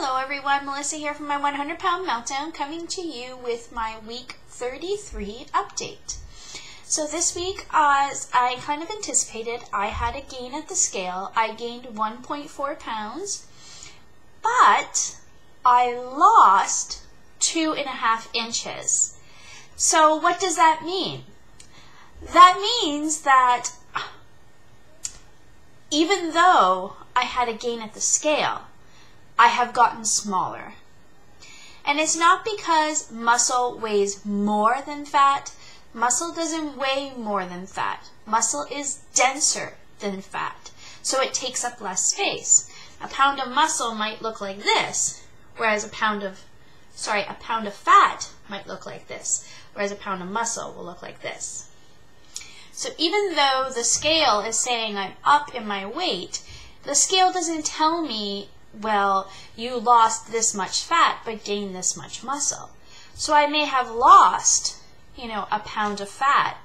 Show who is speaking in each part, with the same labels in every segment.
Speaker 1: Hello everyone, Melissa here from my 100 Pound Meltdown, coming to you with my week 33 update. So this week, as I kind of anticipated, I had a gain at the scale. I gained 1.4 pounds, but I lost 2.5 inches. So what does that mean? That means that even though I had a gain at the scale, I have gotten smaller. And it's not because muscle weighs more than fat. Muscle doesn't weigh more than fat. Muscle is denser than fat, so it takes up less space. A pound of muscle might look like this, whereas a pound of fat might look like this, whereas a pound of muscle will look like this. So even though the scale is saying I'm up in my weight, the scale doesn't tell me, well, you lost this much fat but gained this much muscle. So I may have lost, a pound of fat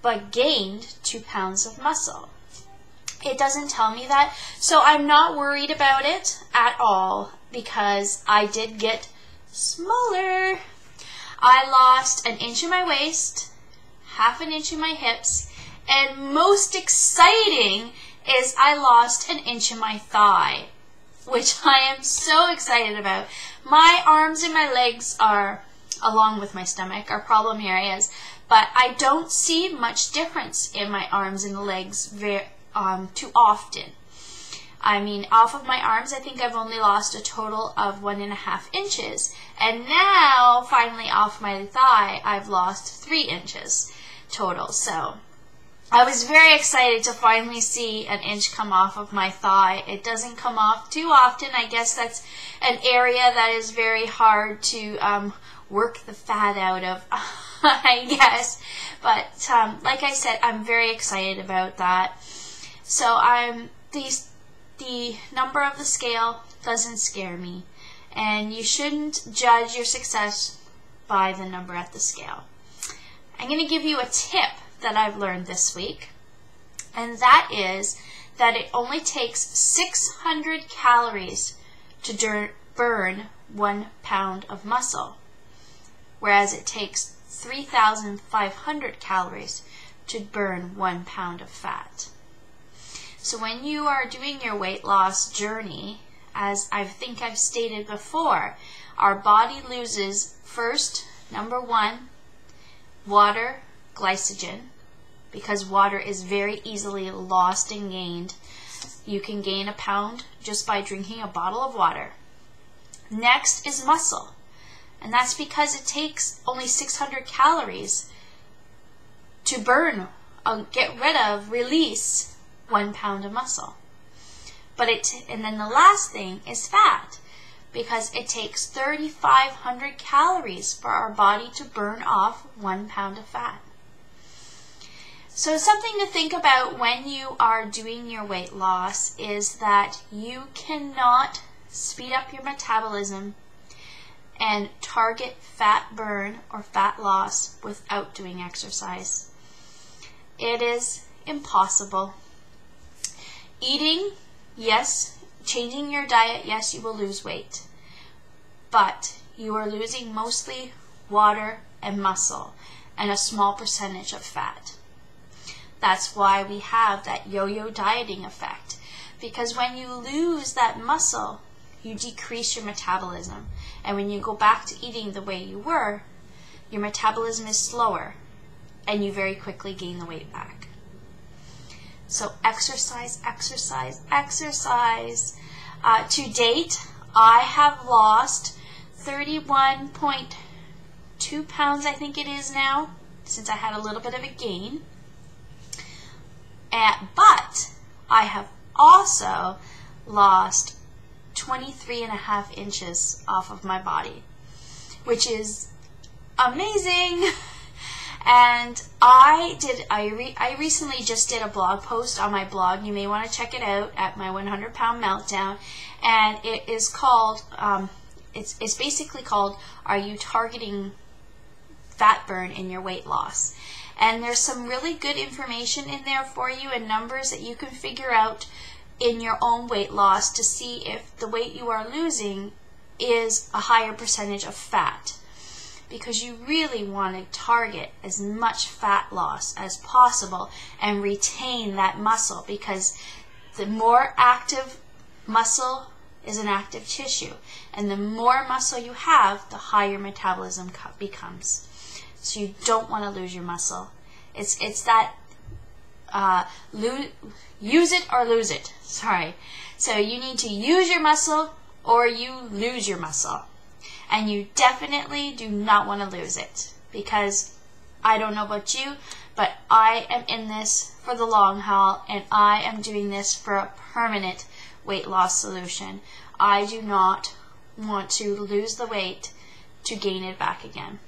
Speaker 1: but gained 2 pounds of muscle. It doesn't tell me that, so I'm not worried about it at all because I did get smaller. I lost 1 inch in my waist, 1/2 inch in my hips, and most exciting is I lost 1 inch in my thigh, which I am so excited about. My arms and my legs are, along with my stomach, are problem areas, but I don't see much difference in my arms and legs too often. I mean, off of my arms, I think I've only lost a total of 1.5 inches, and now, finally, off my thigh, I've lost 3 inches total. So I was very excited to finally see 1 inch come off of my thigh. It doesn't come off too often. I guess that's an area that is very hard to work the fat out of, I guess. But like I said, I'm very excited about that. So the number of the scale doesn't scare me. And you shouldn't judge your success by the number at the scale. I'm going to give you a tip that I've learned this week, and that is that it only takes 600 calories to burn 1 pound of muscle, whereas it takes 3,500 calories to burn 1 pound of fat. So when you are doing your weight loss journey, as I think I've stated before, our body loses first, number 1, water, glycogen, because water is very easily lost and gained. You can gain 1 pound just by drinking a bottle of water. Next is muscle, and that's because it takes only 600 calories to burn, get rid of, release 1 pound of muscle. And then the last thing is fat, because it takes 3,500 calories for our body to burn off 1 pound of fat. So something to think about when you are doing your weight loss is that you cannot speed up your metabolism and target fat burn or fat loss without doing exercise. It is impossible. Eating, yes. Changing your diet, yes, you will lose weight. But you are losing mostly water and muscle and a small percentage of fat. That's why we have that yo-yo dieting effect. Because when you lose that muscle, you decrease your metabolism. And when you go back to eating the way you were, your metabolism is slower and you very quickly gain the weight back. So exercise, exercise, exercise. To date, I have lost 31.2 pounds, I think it is now, since I had a little bit of a gain. But I have also lost 23.5 inches off of my body, which is amazing. And I recently just did a blog post on my blog. You may want to check it out at my 100 Pound Meltdown, and it is called it's basically called, Are You Targeting Fat Burn in Your Weight Loss? And there's some really good information in there for you and numbers that you can figure out in your own weight loss to see if the weight you are losing is a higher percentage of fat, because you really want to target as much fat loss as possible and retain that muscle, because the more active muscle is an active tissue, and the more muscle you have, the higher metabolism becomes. So you don't want to lose your muscle. It's that use it or lose it. Sorry. So you need to use your muscle or you lose your muscle. And you definitely do not want to lose it, because I don't know about you, but I am in this for the long haul, and I am doing this for a permanent weight loss solution. I do not want to lose the weight to gain it back again.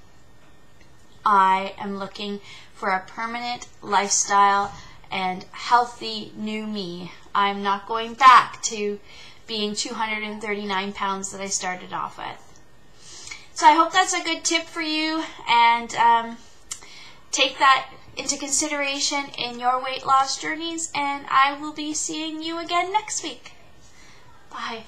Speaker 1: I am looking for a permanent lifestyle and healthy new me. I'm not going back to being 239 pounds that I started off with. So I hope that's a good tip for you, and take that into consideration in your weight loss journeys, and I will be seeing you again next week. Bye.